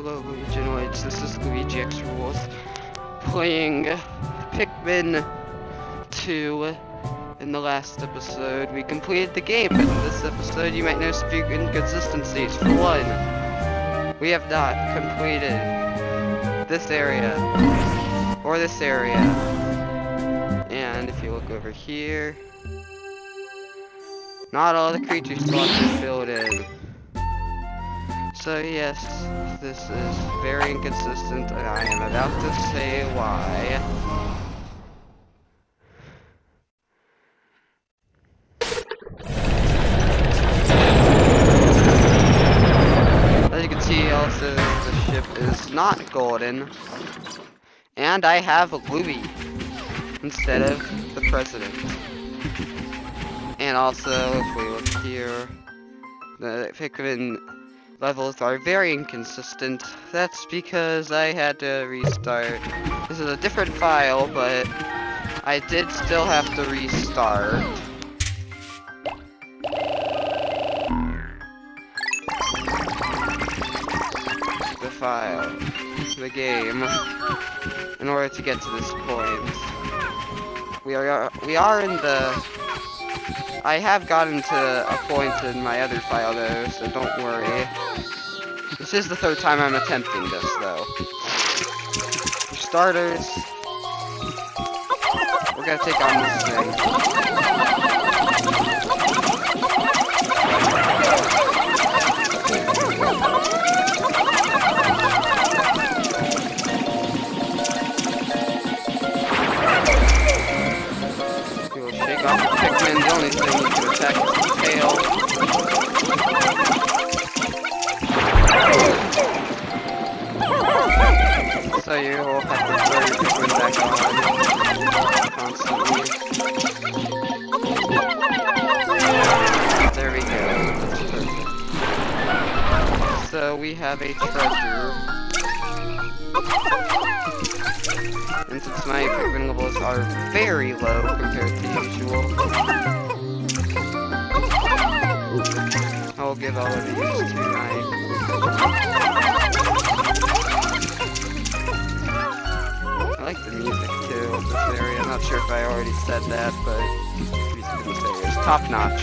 Hello Luiginoids, this is LuigiXRules playing Pikmin 2. In the last episode, we completed the game, but in this episode you might notice a few inconsistencies. For one, we have not completed this area, or this area. And if you look over here, not all the creature slots are filled in. So yes, this is very inconsistent, and I am about to say why. As you can see, also, the ship is not golden, and I have a Louie instead of the president. And also, if we look here, the Pikmin levels are very inconsistent. That's because I had to restart. This is a different file, but I did still have to restart. The file, the game, in order to get to this point. We are in the... I have gotten to a point in my other file though, so don't worry. This is the third time I'm attempting this though. For starters, we're gonna take on this thing. Shake off the Pikmin, the only thing you can attack is the tail. So you will have to throw your Pikmin back on constantly. There we go, that's perfect. So we have a treasure. And since my Pikmin levels are very low compared to usual, I'll give all of these to my... I like the music too of this area. I'm not sure if I already said that, but the music in this area is top notch.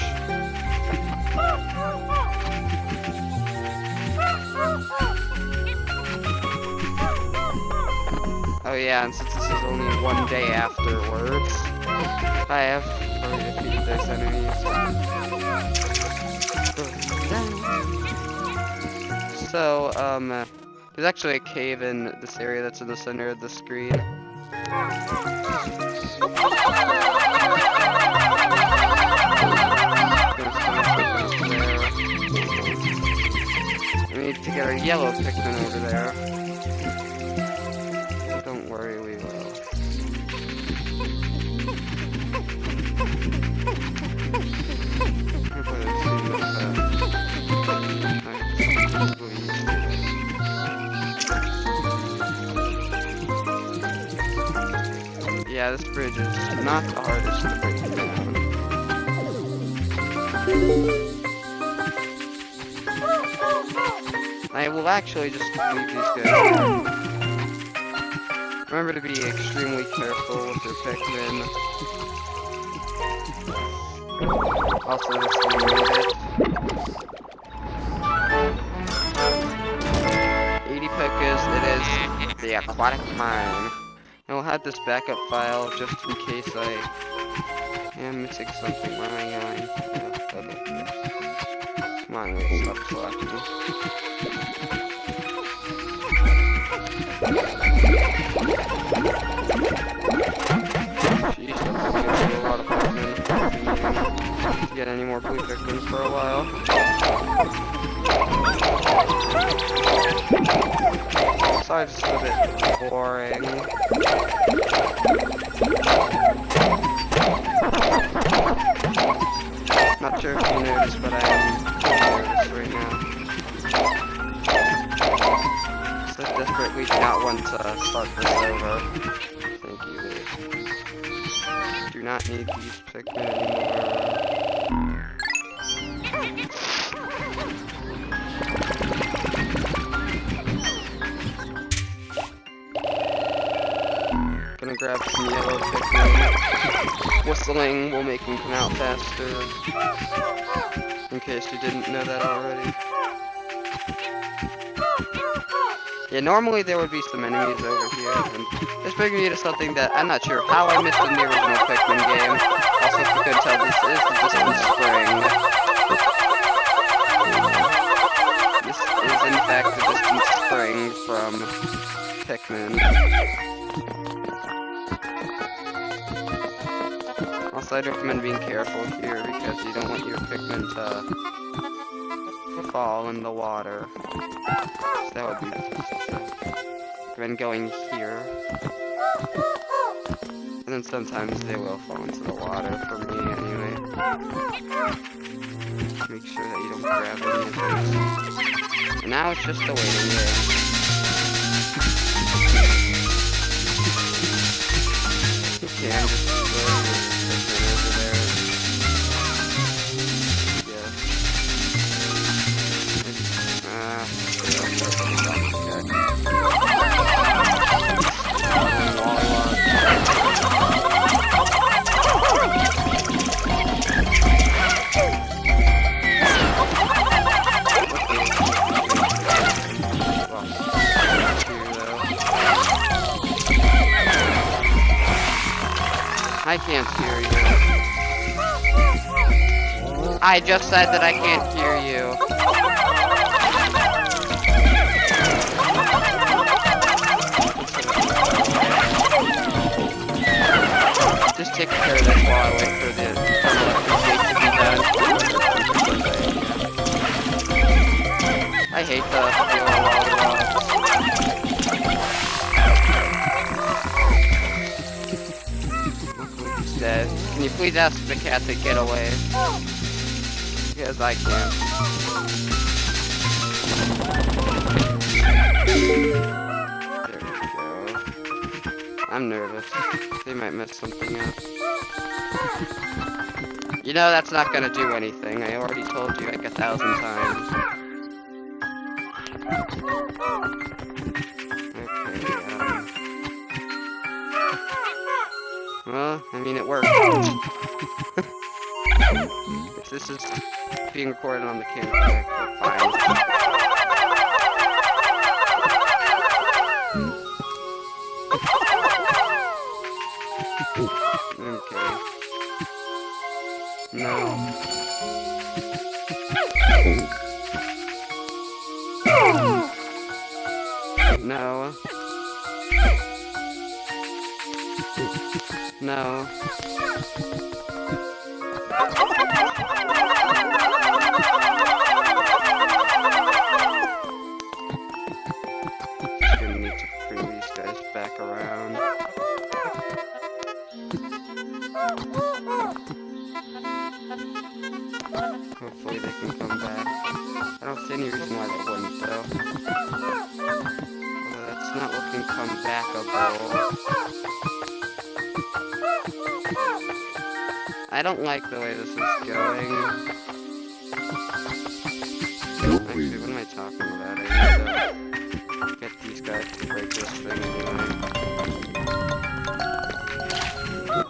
Oh yeah, and since this is only one day afterwards, I have already defeated those enemies. So, there's actually a cave in this area that's in the center of the screen. We need to get our yellow Pikmin over there. Don't worry, we will. Yeah, this bridge is not the hardest to break down. I will actually just leave these guys. Remember to be extremely careful with your Pikmin. Also, this thing made it. 80 Pokas, it is the aquatic mine. And we'll have this backup file just in case I am missing something. Where am I going? Come on, wait, stop selecting. Jeez, that's gonna be a lot of Pikmin. To get any more blue Pikmin for a while. Sorry, just a bit boring. Not sure if you noticed, but I am nervous right now. So desperately do not want to start this over. Thank you, Lee. Do not need these Pikmin anymore. gonna grab some yellow Pikmin. Whistling will make them come out faster. In case you didn't know that already. Yeah, normally there would be some enemies over here, and this brings me to something that I'm not sure how I missed in the original Pikmin game. Also, if you couldn't tell, this is the distant spring. This is, in fact, the distant spring from Pikmin. Also, I'd recommend being careful here, because you don't want your Pikmin to fall in the water. So that would be then going here. And then sometimes they will fall into the water for me anyway. Make sure that you don't grab any of those. And now it's just a waiting game. Okay, I'm just over there. I can't hear you. I just said that I can't hear you. Just take care of this while I wait for the gate to be done. I hate the lollipops. Dead. Can you please ask the cat to get away? Because I can't. There we go. I'm nervous. They might mess something up. You know that's not gonna do anything. I already told you like 1,000 times. Well, I mean, it worked. If this is being recorded on the camera, fine. Okay. No. No. No. Just gonna need to bring these guys back around. Hopefully they can come back. I don't see any reason why they wouldn't, though. Although that's not looking comebackable. I don't like the way this is going. Actually, what am I talking about? I need to get these guys to break this thing anyway.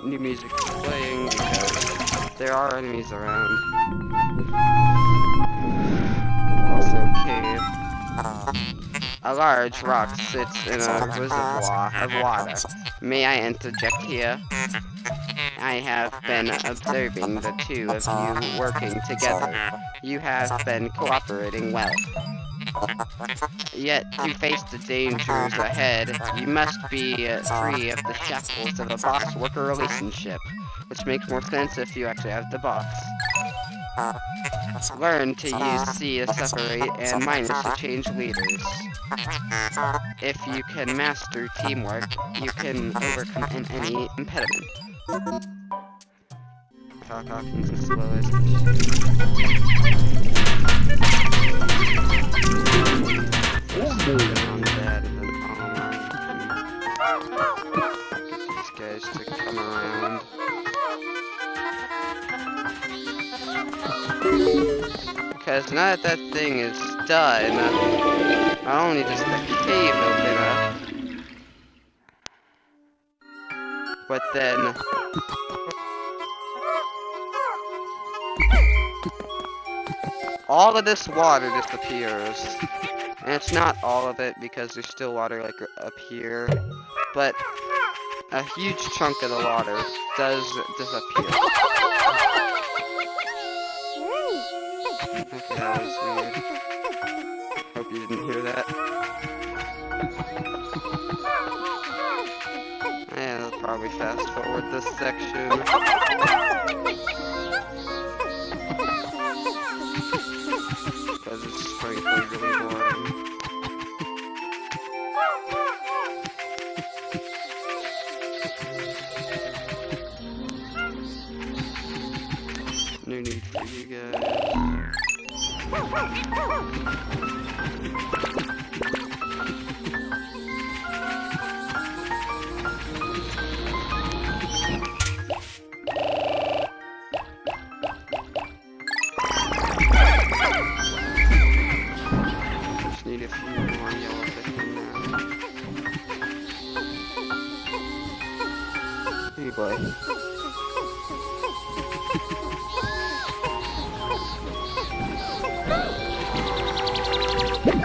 New music is playing because there are enemies around. Also, cave. A large rock sits in a reservoir of water. May I interject here? I have been observing the two of you working together. You have been cooperating well. Yet, to face the dangers ahead, you must be free of the shackles of a boss-worker relationship, which makes more sense if you actually have the boss. Learn to use C to separate and minus to change leaders. If you can master teamwork, you can overcome any impediment. Talking as slow as on that, and then these guys to come around. Because now that that thing is done, not only does the cave open up, But then all of this water disappears. And it's not all of it because there's still water like up here. But a huge chunk of the water does disappear. Okay, that was weird. Hope you didn't hear that. And I'll probably fast forward this section. Because it's frankly really boring. No need for you guys. Just need a few more yellow Pikmin now. Hey boy.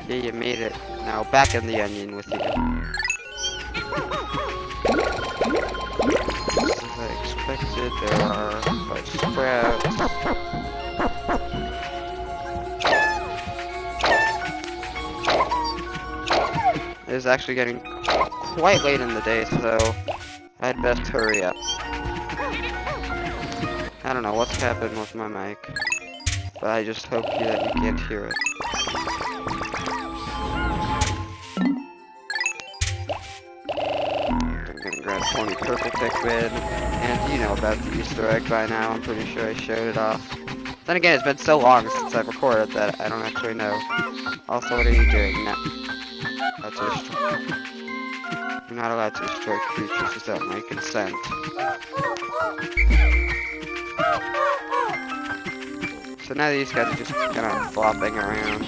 Yeah, you made it. Now back in the onion with you. Just as I expected, there are 5 sprouts. It is actually getting quite late in the day, so I'd best hurry up. I don't know what's happened with my mic, but I just hope that you can't hear it. I'm gonna grab 20 purple Pikmin, and you know about the Easter egg by now. I'm pretty sure I showed it off. Then again, it's been so long since I've recorded that I don't actually know. Also, what are you doing now? You're not allowed to destroy creatures without my consent. So now these guys are just kind of flopping around.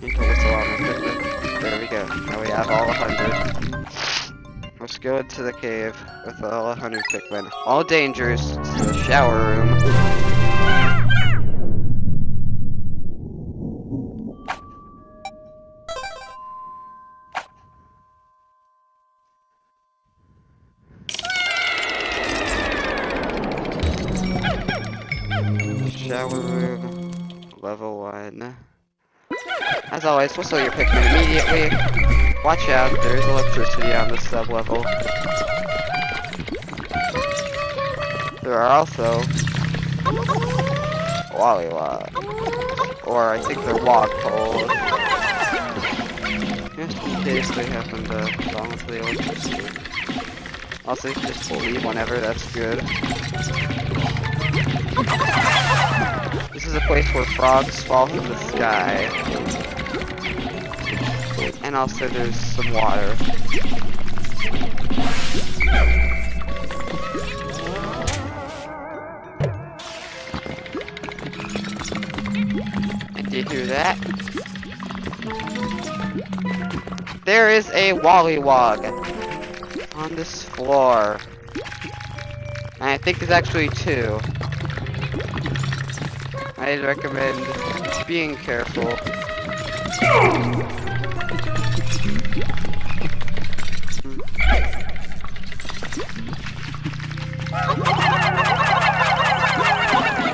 Until it's along with it. There we go. Now we have all 100. Let's go into the cave with all 100 Pikmin. All dangers to the shower room. Shower room, level 1. As always, we'll sell your Pikmin immediately. Watch out, there is electricity on this sub-level. There are also Lollywogs, or I think they're wog poles. Just in case they happen to fall into the electricity. Also, you can just leave whenever, that's good. This is a place where frogs fall from the sky. And also there's some water. And did you hear that? There is a Wollywog on this floor. And I think there's actually 2. I'd recommend being careful.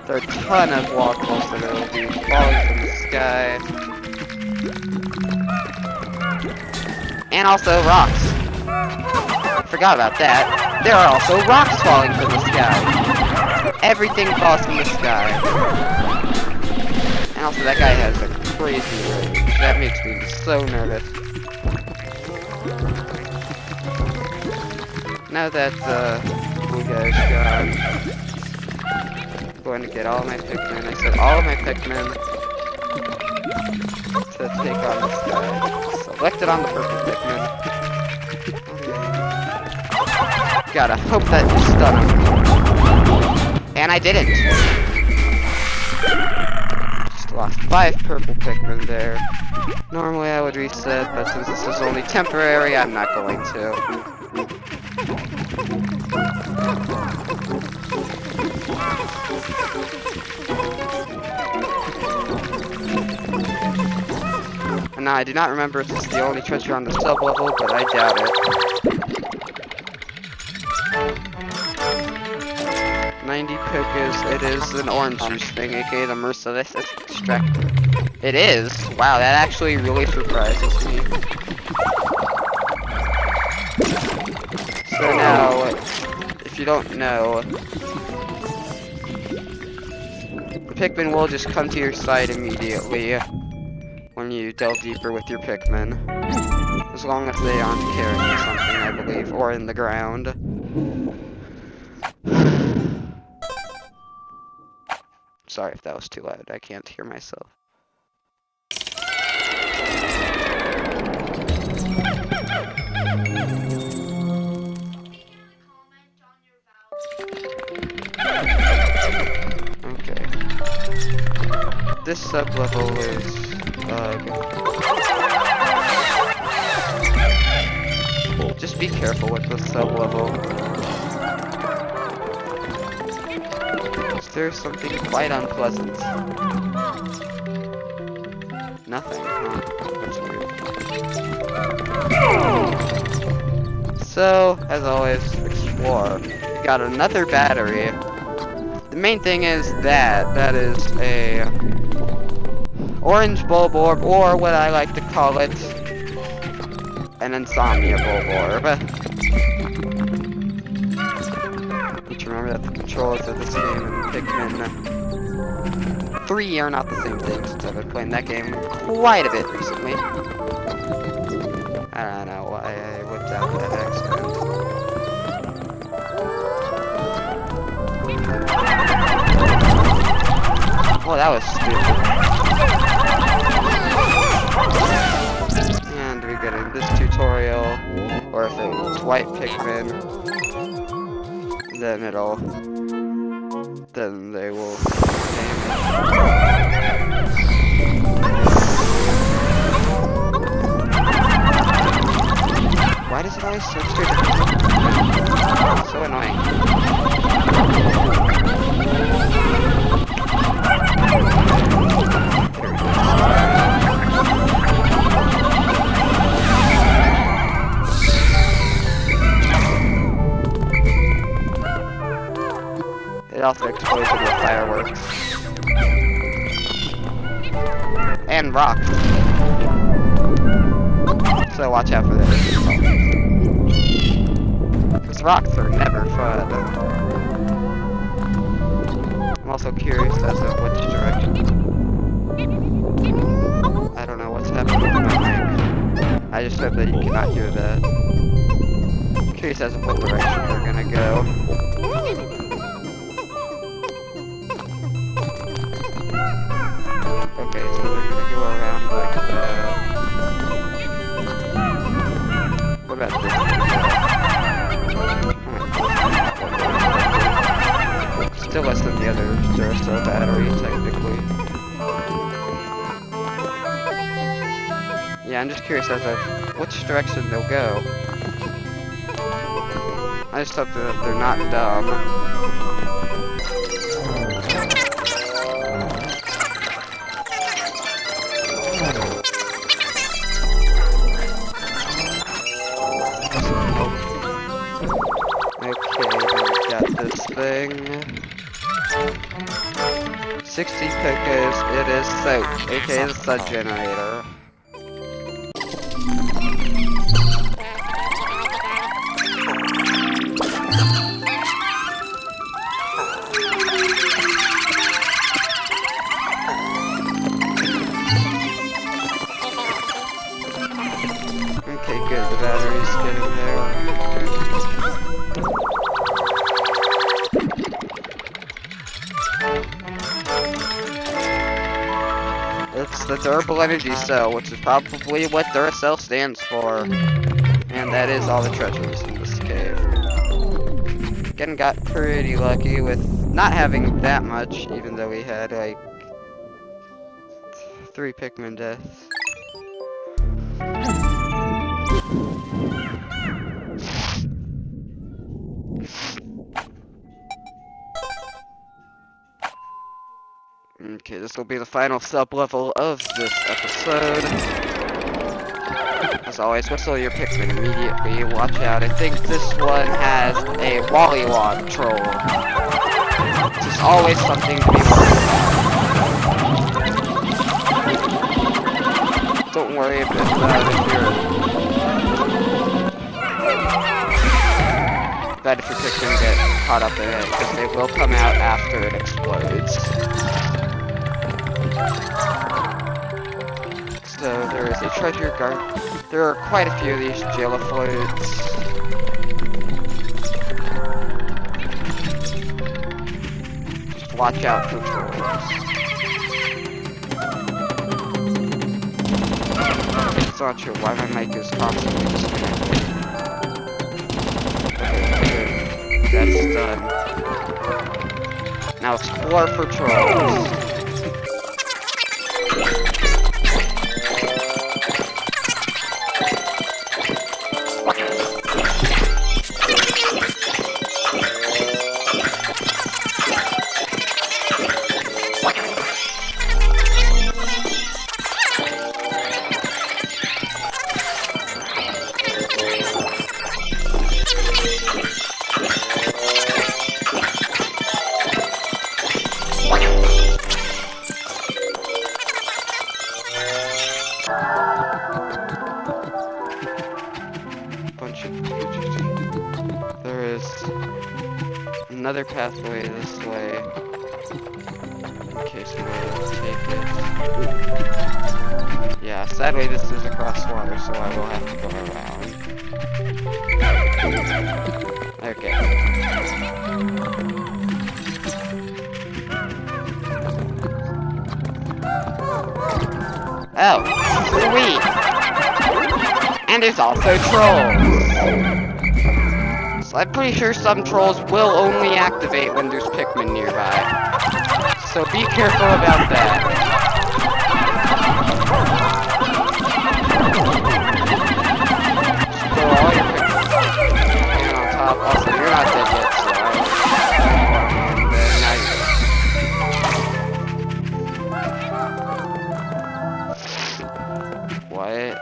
There are a ton of waffles that will be falling from the sky. And also rocks. Forgot about that. There are also rocks falling from the sky. Everything falls from the sky. And also that guy has a crazy rage. That makes me so nervous. Now that you guys gone, I'm going to get all of my Pikmin. I said all of my Pikmin to take on this guy. Selected on the purple Pikmin. Gotta hope that you stun him. And I didn't. Just lost 5 purple Pikmin there. Normally I would reset, but since this is only temporary, I'm not going to. Now, I do not remember if it's the only treasure on the sub-level, but I doubt it. 90 pickers, it is an orange juice thing, aka the merciless extractor. It is? Wow, that actually really surprises me. So now, if you don't know, the Pikmin will just come to your side immediately when you delve deeper with your Pikmin. As long as they aren't carrying something, I believe, or in the ground. Sorry if that was too loud, I can't hear myself. Okay. This sub-level is just be careful with the sub-level. There's something quite unpleasant. Nothing, huh? That's weird. So, as always, explore. We got another battery. The main thing is that is a orange bulb orb, or what I like to call it, an insomnia bulb orb. Remember that the controls of this game and Pikmin 3 are not the same thing, since I've been playing that game quite a bit recently. I don't know why I whipped out that accident. Well, that was stupid. And we get in this tutorial, or if it was white Pikmin, then they will Why does it always switch to so annoying. It also explodes with fireworks. And rocks. So watch out for that. Because rocks are never fun. I'm also curious as to which direction. I don't know what's happening with my mic. I just hope that you cannot hear that. I'm curious as to what direction they're gonna go. Okay, so they're gonna go around like that. What about this? Still less than the other Duracell battery, technically. Yeah, I'm just curious as to which direction they'll go. I just hope that they're not dumb. This thing. 60 pickers, it is soap, aka the sun generator. Okay, good, the battery's getting there. It's the durable energy cell, which is probably what Duracell stands for. And that is all the treasures in this cave. Again, got pretty lucky with not having that much, even though we had like 3 Pikmin deaths. Okay, this will be the final sub-level of this episode. As always, whistle your Pikmin immediately. Watch out. I think this one has a Wollywog troll. There's always something to be worried about. Don't worry about if your Pikmin get caught up in it, because they will come out after it explodes. So there is a treasure guard. There are quite a few of these jellyfish. Just watch out for trolls. It's not sure why my mic is constantly disconnected. Okay, that's done. Now explore for trolls. There is another pathway this way, in case we want to take it. Yeah, sadly this is across water, so I will have to go around. Okay. Oh, sweet! And there's also trolls! So I'm pretty sure some trolls will only activate when there's Pikmin nearby. So be careful about that. Just throw all your Pikmin on top. Also, you're not dead yet, so what?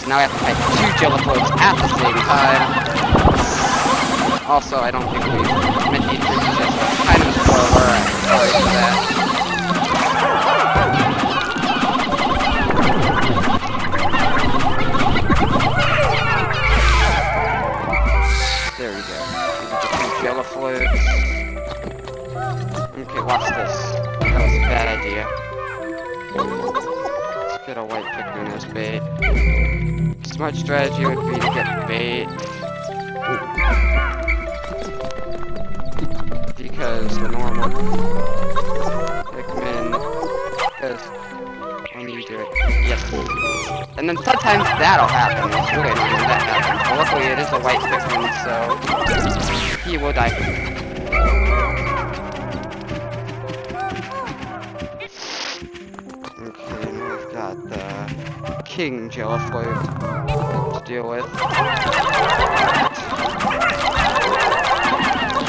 Now I have to fight two jellyfish at the same time. Also, I don't think we meant to just kind of a spoiler. I'm sorry for that. There we go. These are the two jellyfish. Okay, watch this. That was a bad idea. Let's get a white Pikmin as bait. Smart strategy would be to get bait. Because the normal Pikmin, because when you do it, yes. And then sometimes that'll happen. It's really annoying when that happens. But luckily it is a white Pikmin, so he will die. Okay, now we've got the king jellyfish to deal with.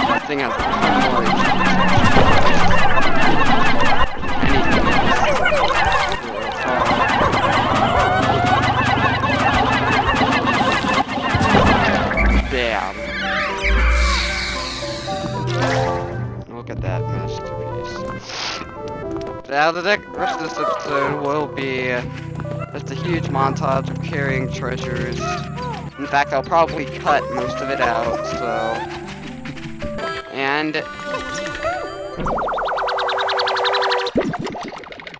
That thing has a ton more anything else. Damn. Look at that masterpiece. Now the rest of this episode will be just a huge montage of carrying treasures. In fact, I'll probably cut most of it out, so... And...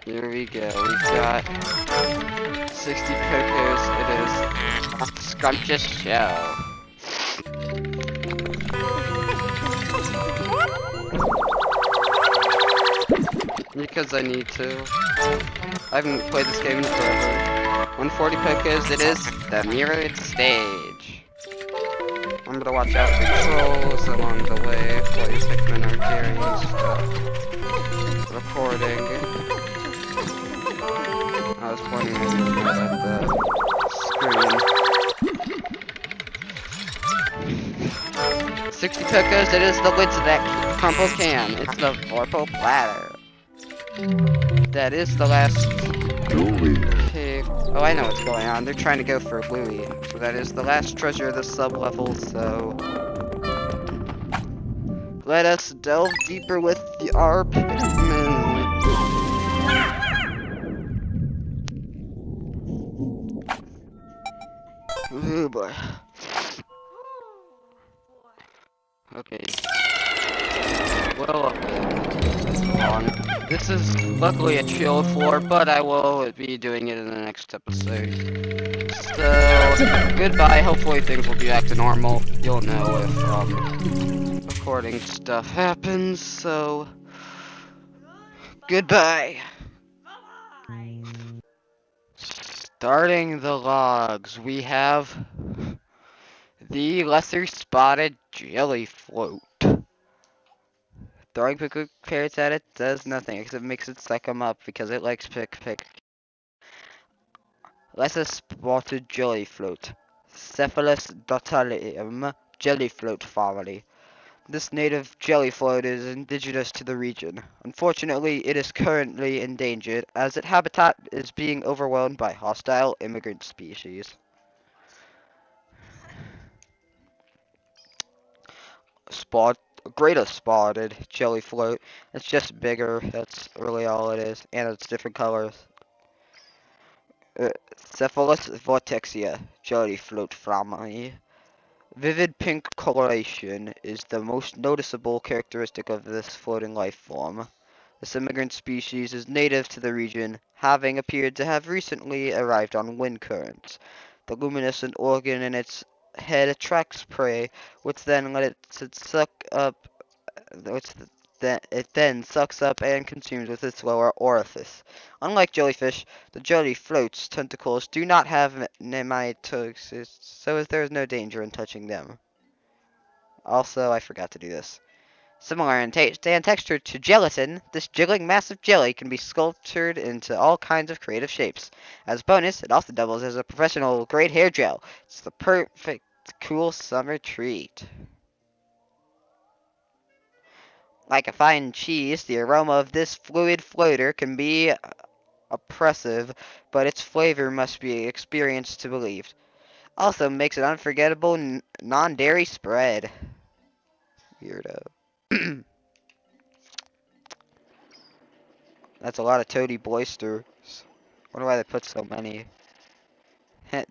here we go. We've got 60 Pokos. It is a scrumptious show. because I need to. I haven't played this game in forever. 140 Pokas, it is the mirrored stage. Remember to watch out for trolls along the way while your Pikmin are carrying stuff. Recording. I was pointing my remote at the screen. 60 Pokas, it is the lids that crumple can. It's the Vorpal Platter. That is the last pig. Oh, I know what's going on. They're trying to go for Louie. So that is the last treasure of the sub-level, so... Let us delve deeper with our Pikmin. Oh boy. Okay. Well, this is luckily a chill floor, but I will be doing it in the next episode. So, goodbye. Hopefully things will be back to normal. You'll know if, recording stuff happens, so... Goodbye. Starting the logs, we have the lesser spotted jelly float. Throwing pickle carrots at it does nothing except makes it suck them up because it likes pick. Lesser spotted jelly float. Cephalus dotalium jelly float family. This native jelly float is indigenous to the region. Unfortunately, it is currently endangered as its habitat is being overwhelmed by hostile immigrant species. Greater spotted jelly float. It's just bigger. That's really all it is, and it's different colors. Cephalus vortexia jelly float family. Vivid pink coloration is the most noticeable characteristic of this floating life form. This immigrant species is native to the region, having appeared to have recently arrived on wind currents. The luminescent organ in its head attracts prey, which then lets it suck up, it then sucks up and consumes with its lower orifice. Unlike jellyfish, the jelly float's tentacles do not have nematodes, so there is no danger in touching them. Also, I forgot to do this. Similar in taste and texture to gelatin, this jiggling mass of jelly can be sculptured into all kinds of creative shapes. As a bonus, it also doubles as a professional grade hair gel. It's the perfect cool summer treat. Like a fine cheese, the aroma of this fluid floater can be oppressive, but its flavor must be experienced to believe. Also makes an unforgettable non-dairy spread. Weirdo. That's a lot of toady boysters. Wonder why they put so many.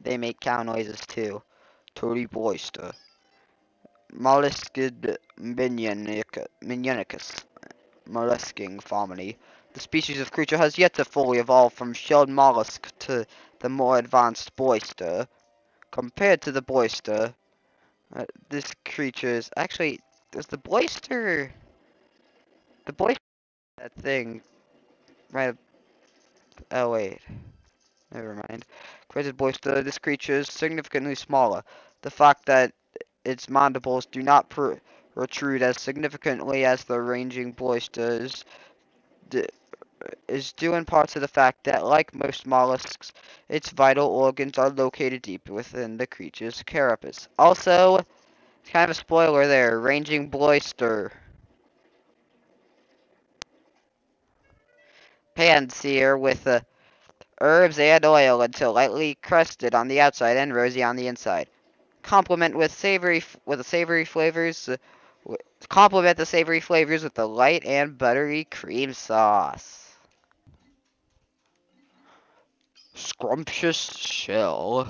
They make cow noises too. Toady boyster. Molluscid minionicus. Mollusking family. The species of creature has yet to fully evolve from shelled mollusk to the more advanced boyster. Compared to the boyster, this creature is actually the boyster that thing right. Oh wait, never mind. Compared to boyster, this creature is significantly smaller. The fact that its mandibles do not protrude as significantly as the ranging boysters is due in part to the fact that, like most mollusks, its vital organs are located deep within the creature's carapace. Also, kind of a spoiler there, ranging boyster. Pan-seer with herbs and oil until lightly crusted on the outside and rosy on the inside. Complement with the savory flavors. Complement the savory flavors with the light and buttery cream sauce. Scrumptious shell.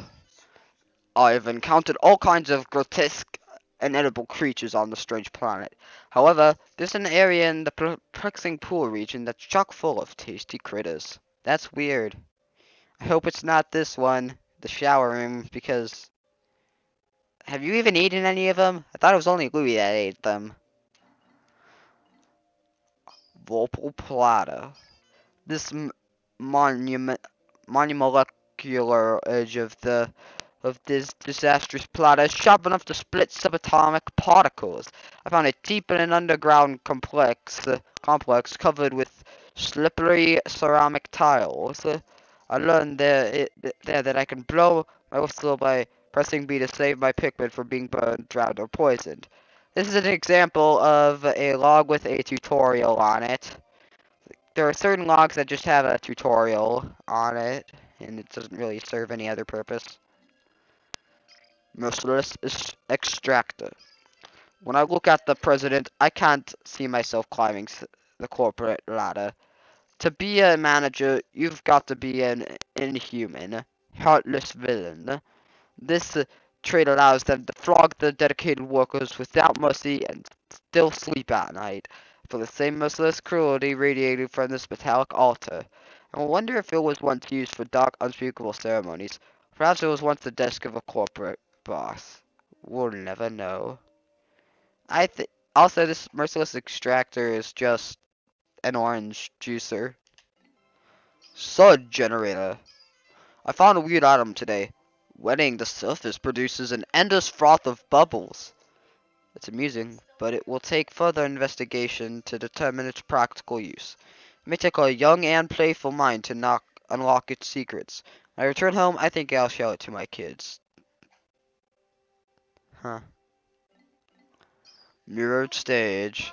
I've encountered all kinds of grotesque, inedible creatures on the strange planet. However, there's an area in the Peplexing Pool region that's chock full of tasty critters. That's weird. I hope it's not this one, the shower room, because... Have you even eaten any of them? I thought it was only Louie that ate them. Vorpal Platter. this monumolecular edge of this disastrous plot is sharp enough to split subatomic particles. I found it deep in an underground complex covered with slippery ceramic tiles. I learned there that I can blow my whistle by pressing B to save my Pikmin from being burned, drowned, or poisoned. This is an example of a log with a tutorial on it. There are certain logs that just have a tutorial on it, and it doesn't really serve any other purpose. Merciless extractor. When I look at the president, I can't see myself climbing the corporate ladder. To be a manager, you've got to be an inhuman, heartless villain. This trait allows them to flog the dedicated workers without mercy and still sleep at night, for the same merciless cruelty radiating from this metallic altar. I wonder if it was once used for dark, unspeakable ceremonies. Perhaps it was once the desk of a corporate boss. We'll never know. I think also this merciless extractor is just an orange juicer. Sun generator. I found a weird item today. Wetting the surface produces an endless froth of bubbles. It's amusing, but it will take further investigation to determine its practical use. It may take a young and playful mind to unlock its secrets. When I return home, I think I'll show it to my kids. Huh. Mirrored stage.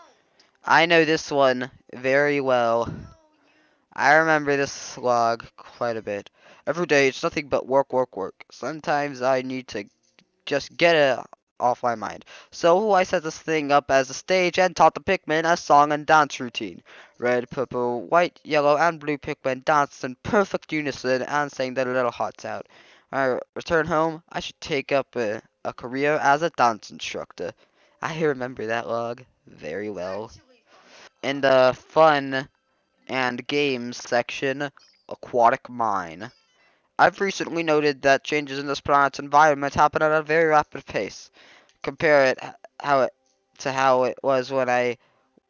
I know this one very well. I remember this log quite a bit. Every day it's nothing but work, work, work. Sometimes I need to just get it off my mind. So I set this thing up as a stage and taught the Pikmin a song and dance routine. Red, purple, white, yellow, and blue Pikmin danced in perfect unison and sang their little hearts out. When I return home, I should take up a career as a dance instructor. I remember that log very well. In the fun and games section, aquatic mine. I've recently noted that changes in this planet's environment happen at a very rapid pace. Compare it how it to how it was when I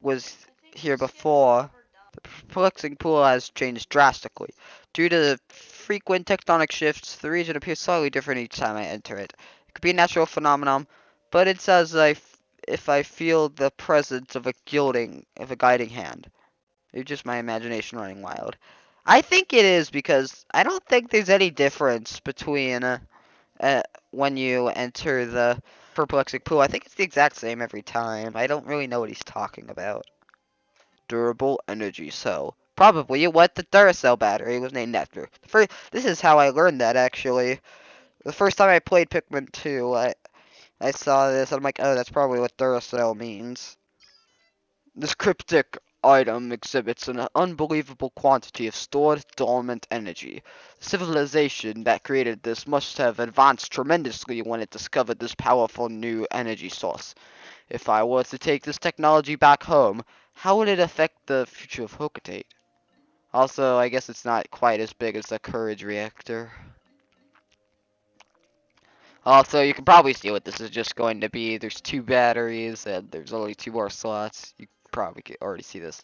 was here before. The Peplexing Pool has changed drastically. Due to the frequent tectonic shifts, the region appears slightly different each time I enter it. It could be a natural phenomenon, but it's as if I feel the presence of a guiding hand. It's just my imagination running wild. I think it is because I don't think there's any difference between when you enter the perplexing pool. I think it's the exact same every time. I don't really know what he's talking about. Durable energy cell. Probably what the Duracell battery was named after. This is how I learned that actually. The first time I played Pikmin 2, I saw this. I'm like, oh, that's probably what Duracell means. This cryptic item exhibits an unbelievable quantity of stored dormant energy. The civilization that created this must have advanced tremendously when it discovered this powerful new energy source. If I were to take this technology back home, how would it affect the future of Hokatate? Also, I guess it's not quite as big as the Courage Reactor. Also, you can probably see what this is just going to be. There's two batteries, and there's only two more slots. You probably can already see this.